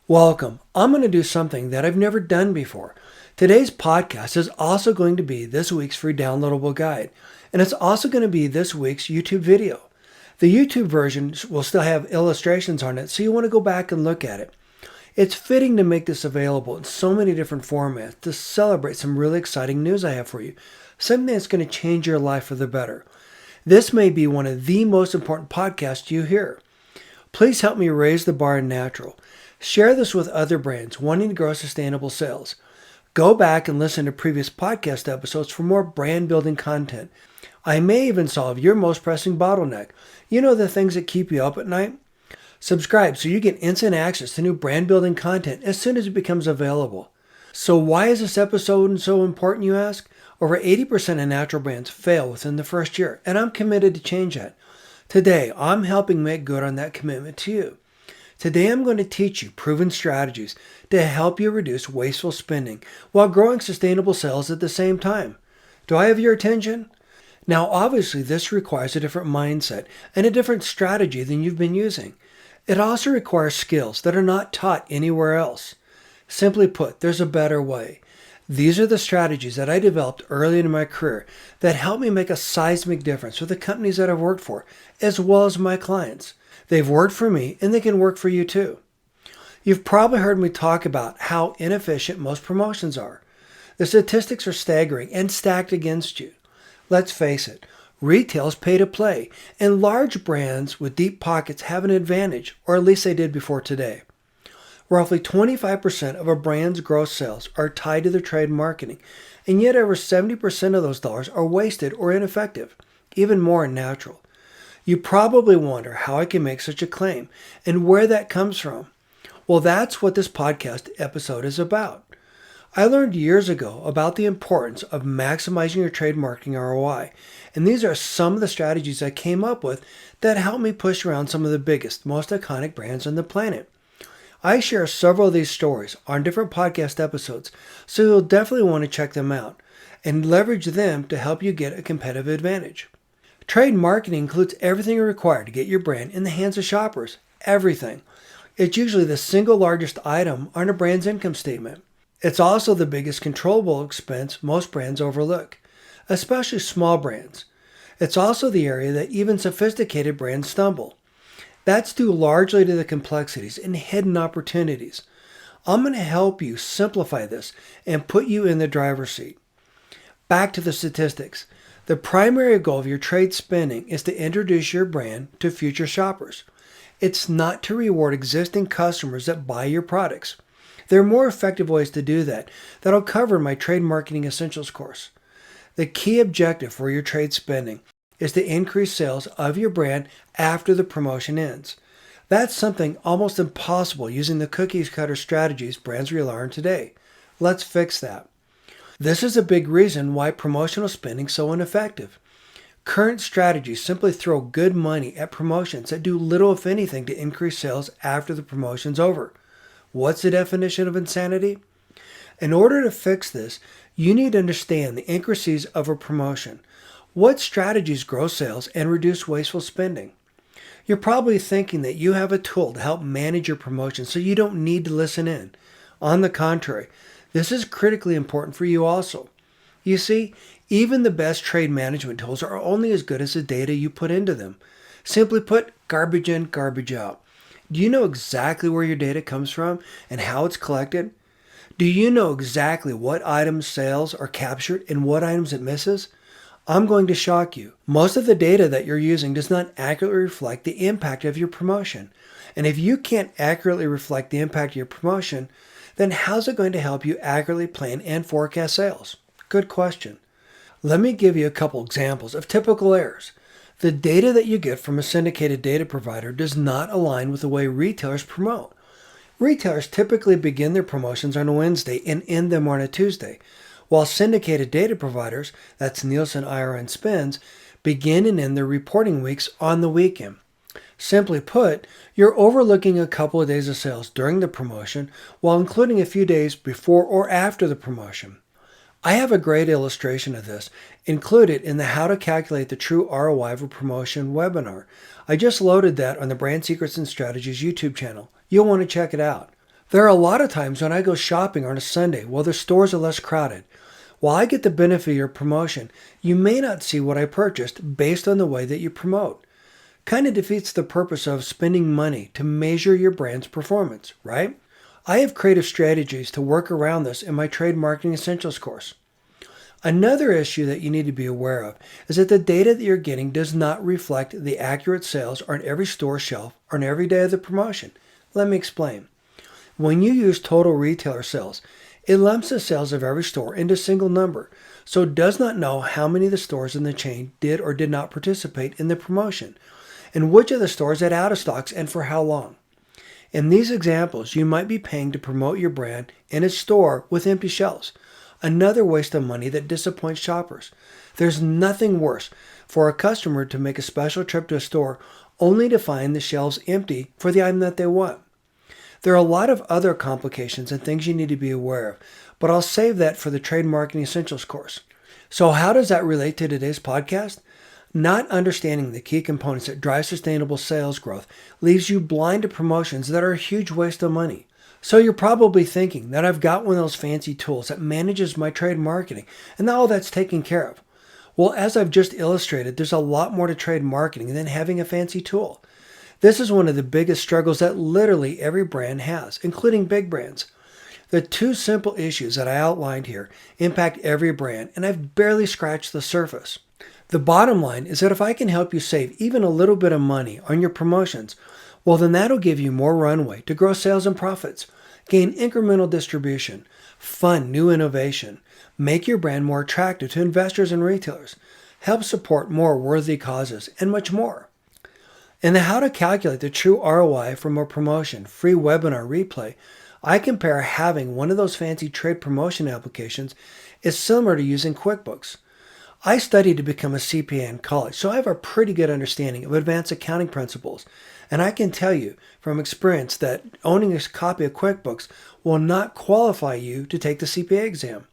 Welcome. I'm going to do something that I've never done before. Today's podcast is also going to be this week's free downloadable guide, and it's also going to be this week's YouTube video. The YouTube version will still have illustrations on it, so you want to go back and look at it. It's fitting to make this available in so many different formats to celebrate some really exciting news I have for you, something that's going to change your life for the better. This may be one of the most important podcasts you hear. Please help me raise the bar in natural. Share this with other brands wanting to grow sustainable sales. Go back and listen to previous podcast episodes for more brand building content. I may even solve your most pressing bottleneck. You know, the things that keep you up at night? Subscribe so you get instant access to new brand building content as soon as it becomes available. So why is this episode so important, you ask? Over 80% of natural brands fail within the first year, and I'm committed to change that. Today, I'm helping make good on that commitment to you. Today, I'm going to teach you proven strategies to help you reduce wasteful spending while growing sustainable sales at the same time. Do I have your attention? Now, obviously, this requires a different mindset and a different strategy than you've been using. It also requires skills that are not taught anywhere else. Simply put, there's a better way. These are the strategies that I developed early in my career that helped me make a seismic difference with the companies that I've worked for, as well as my clients. They've worked for me, and they can work for you too. You've probably heard me talk about how inefficient most promotions are. The statistics are staggering and stacked against you. Let's face it, retail's pay to play, and large brands with deep pockets have an advantage, or at least they did before today. Roughly 25% of a brand's gross sales are tied to their trade marketing, and yet over 70% of those dollars are wasted or ineffective, even more unnatural. You probably wonder how I can make such a claim and where that comes from. Well, that's what this podcast episode is about. I learned years ago about the importance of maximizing your trade marketing ROI, and these are some of the strategies I came up with that helped me push around some of the biggest, most iconic brands on the planet. I share several of these stories on different podcast episodes, so you'll definitely want to check them out and leverage them to help you get a competitive advantage. Trade marketing includes everything required to get your brand in the hands of shoppers. Everything. It's usually the single largest item on a brand's income statement. It's also the biggest controllable expense most brands overlook, especially small brands. It's also the area that even sophisticated brands stumble. That's due largely to the complexities and hidden opportunities. I'm going to help you simplify this and put you in the driver's seat. Back to the statistics. The primary goal of your trade spending is to introduce your brand to future shoppers. It's not to reward existing customers that buy your products. There are more effective ways to do that I'll cover in my Trade Marketing Essentials course. The key objective for your trade spending is to increase sales of your brand after the promotion ends. That's something almost impossible using the cookie-cutter strategies brands rely on today. Let's fix that. This is a big reason why promotional spending is so ineffective. Current strategies simply throw good money at promotions that do little if anything to increase sales after the promotion's over. What's the definition of insanity? In order to fix this, you need to understand the intricacies of a promotion. What strategies grow sales and reduce wasteful spending? You're probably thinking that you have a tool to help manage your promotion so you don't need to listen in. On the contrary, this is critically important for you also. You see, even the best trade management tools are only as good as the data you put into them. Simply put, garbage in, garbage out. Do you know exactly where your data comes from and how it's collected? Do you know exactly what items sales are captured and what items it misses? I'm going to shock you. Most of the data that you're using does not accurately reflect the impact of your promotion. And if you can't accurately reflect the impact of your promotion, then how's it going to help you accurately plan and forecast sales? Good question. Let me give you a couple examples of typical errors. The data that you get from a syndicated data provider does not align with the way retailers promote. Retailers typically begin their promotions on a Wednesday and end them on a Tuesday, while syndicated data providers, that's Nielsen, IRI, and Spins, begin and end their reporting weeks on the weekend. Simply put, you're overlooking a couple of days of sales during the promotion while including a few days before or after the promotion. I have a great illustration of this included in the How to Calculate the True ROI of a Promotion webinar. I just loaded that on the Brand Secrets and Strategies YouTube channel. You'll want to check it out. There are a lot of times when I go shopping on a Sunday while the stores are less crowded. While I get the benefit of your promotion, you may not see what I purchased based on the way that you promote. Kind of defeats the purpose of spending money to measure your brand's performance, right? I have creative strategies to work around this in my Trade Marketing Essentials course. Another issue that you need to be aware of is that the data that you're getting does not reflect the accurate sales on every store shelf or on every day of the promotion. Let me explain. When you use total retailer sales, it lumps the sales of every store into a single number, so it does not know how many of the stores in the chain did or did not participate in the promotion, and which of the stores had out of stocks and for how long. In these examples, you might be paying to promote your brand in a store with empty shelves, another waste of money that disappoints shoppers. There's nothing worse for a customer to make a special trip to a store only to find the shelves empty for the item that they want. There are a lot of other complications and things you need to be aware of, but I'll save that for the Trade Marketing Essentials course. So how does that relate to today's podcast? Not understanding the key components that drive sustainable sales growth leaves you blind to promotions that are a huge waste of money. So you're probably thinking that I've got one of those fancy tools that manages my trade marketing and all that's taken care of. Well, as I've just illustrated, there's a lot more to trade marketing than having a fancy tool. This is one of the biggest struggles that literally every brand has, including big brands. The two simple issues that I outlined here impact every brand, and I've barely scratched the surface. The bottom line is that if I can help you save even a little bit of money on your promotions, well, then that'll give you more runway to grow sales and profits, gain incremental distribution, fund new innovation, make your brand more attractive to investors and retailers, help support more worthy causes, and much more. In the How to Calculate the True ROI from a Promotion free webinar replay, I compare having one of those fancy trade promotion applications is similar to using QuickBooks. I studied to become a CPA in college, so I have a pretty good understanding of advanced accounting principles, and I can tell you from experience that owning a copy of QuickBooks will not qualify you to take the CPA exam.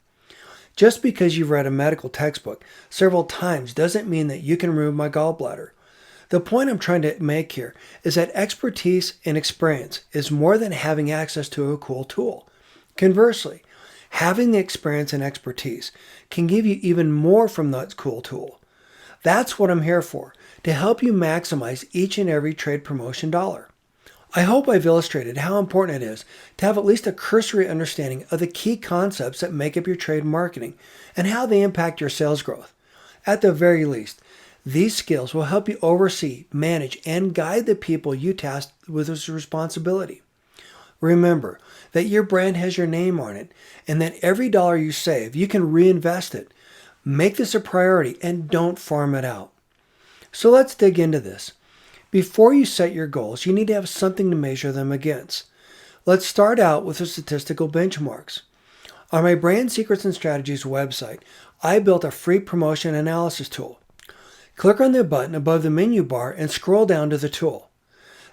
Just because you've read a medical textbook several times doesn't mean that you can remove my gallbladder. The point I'm trying to make here is that expertise and experience is more than having access to a cool tool. Conversely, having the experience and expertise can give you even more from that cool tool. That's what I'm here for, to help you maximize each and every trade promotion dollar. I hope I've illustrated how important it is to have at least a cursory understanding of the key concepts that make up your trade marketing and how they impact your sales growth. At the very least, these skills will help you oversee, manage, and guide the people you task with this responsibility. Remember that your brand has your name on it and that every dollar you save, you can reinvest it. Make this a priority and don't farm it out. So let's dig into this. Before you set your goals, you need to have something to measure them against. Let's start out with the statistical benchmarks. On my Brand Secrets and Strategies website, I built a free promotion analysis tool. Click on the button above the menu bar and scroll down to the tool.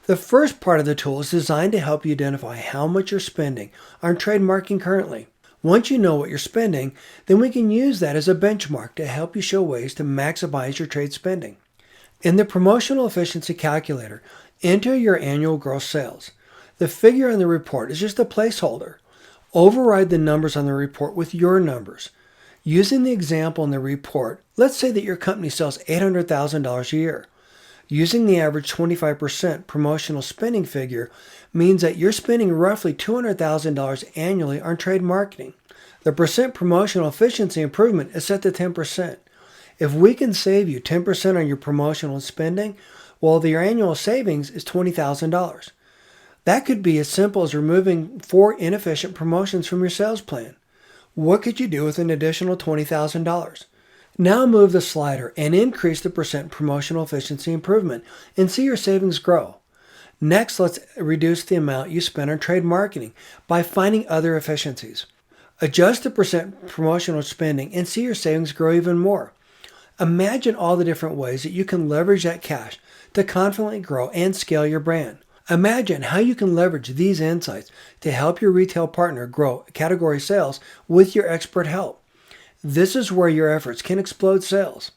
The first part of the tool is designed to help you identify how much you're spending on trade marketing currently. Once you know what you're spending, then we can use that as a benchmark to help you show ways to maximize your trade spending. In the Promotional Efficiency Calculator, enter your annual gross sales. The figure on the report is just a placeholder. Override the numbers on the report with your numbers. Using the example in the report, let's say that your company sells $800,000 a year. Using the average 25% promotional spending figure means that you're spending roughly $200,000 annually on trade marketing. The percent promotional efficiency improvement is set to 10%. If we can save you 10% on your promotional spending, well, your annual savings is $20,000. That could be as simple as removing 4 inefficient promotions from your sales plan. What could you do with an additional $20,000? Now move the slider and increase the percent promotional efficiency improvement and see your savings grow. Next, let's reduce the amount you spend on trade marketing by finding other efficiencies. Adjust the percent promotional spending and see your savings grow even more. Imagine all the different ways that you can leverage that cash to confidently grow and scale your brand. Imagine how you can leverage these insights to help your retail partner grow category sales with your expert help. This is where your efforts can explode sales.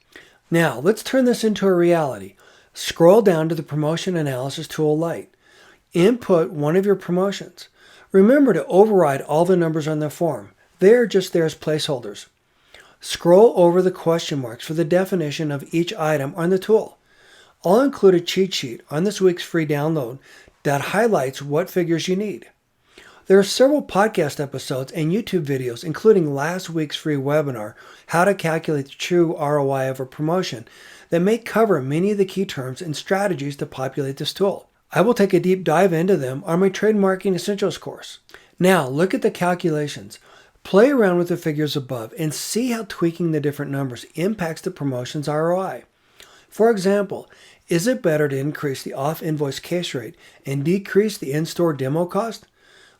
Now, let's turn this into a reality. Scroll down to the Promotion Analysis Tool Lite. Input one of your promotions. Remember to override all the numbers on the form. They are just there as placeholders. Scroll over the question marks for the definition of each item on the tool. I'll include a cheat sheet on this week's free download that highlights what figures you need. There are several podcast episodes and YouTube videos, including last week's free webinar, How to Calculate the True ROI of a Promotion, that may cover many of the key terms and strategies to populate this tool. I will take a deep dive into them on my Trade Marketing Essentials course. Now, look at the calculations. Play around with the figures above and see how tweaking the different numbers impacts the promotion's ROI. For example, is it better to increase the off-invoice case rate and decrease the in-store demo cost?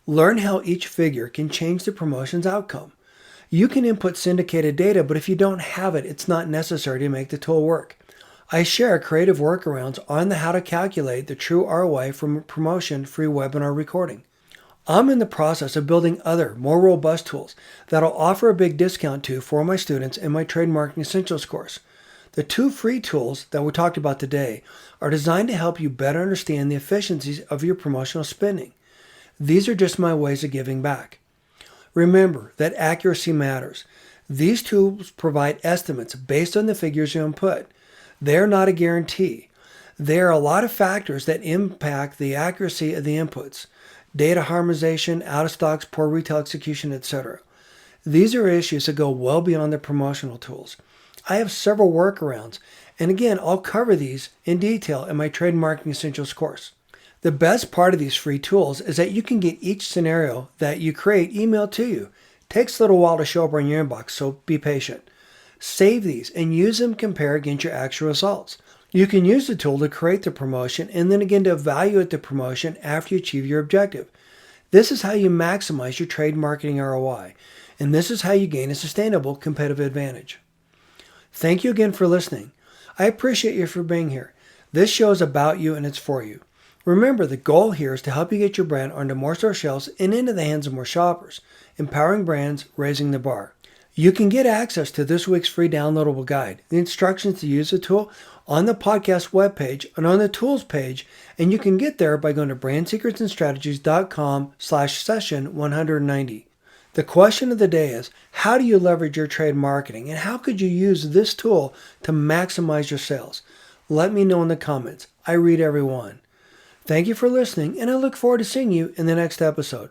Learn how each figure can change the promotion's outcome. You can input syndicated data, but if you don't have it, it's not necessary to make the tool work. I share creative workarounds on the How to Calculate the True ROI from a Promotion free webinar recording. I'm in the process of building other, more robust tools that I'll offer a big discount to for my students in my Trade Marketing Essentials course. The 2 free tools that we talked about today are designed to help you better understand the efficiencies of your promotional spending. These are just my ways of giving back. Remember that accuracy matters. These tools provide estimates based on the figures you input. They are not a guarantee. There are a lot of factors that impact the accuracy of the inputs. Data harmonization, out of stocks, poor retail execution, etc. These are issues that go well beyond the promotional tools. I have several workarounds, and again, I'll cover these in detail in my Trade Marketing Essentials course. The best part of these free tools is that you can get each scenario that you create emailed to you. It takes a little while to show up on your inbox, so be patient. Save these and use them to compare against your actual results. You can use the tool to create the promotion and then again to evaluate the promotion after you achieve your objective. This is how you maximize your trade marketing ROI, and this is how you gain a sustainable competitive advantage. Thank you again for listening. I appreciate you for being here. This show is about you and it's for you. Remember, the goal here is to help you get your brand onto more store shelves and into the hands of more shoppers, empowering brands, raising the bar. You can get access to this week's free downloadable guide, the instructions to use the tool, on the podcast webpage and on the tools page, and you can get there by going to brandsecretsandstrategies.com/session190. The question of the day is, how do you leverage your trade marketing and how could you use this tool to maximize your sales? Let me know in the comments. I read every one. Thank you for listening, and I look forward to seeing you in the next episode.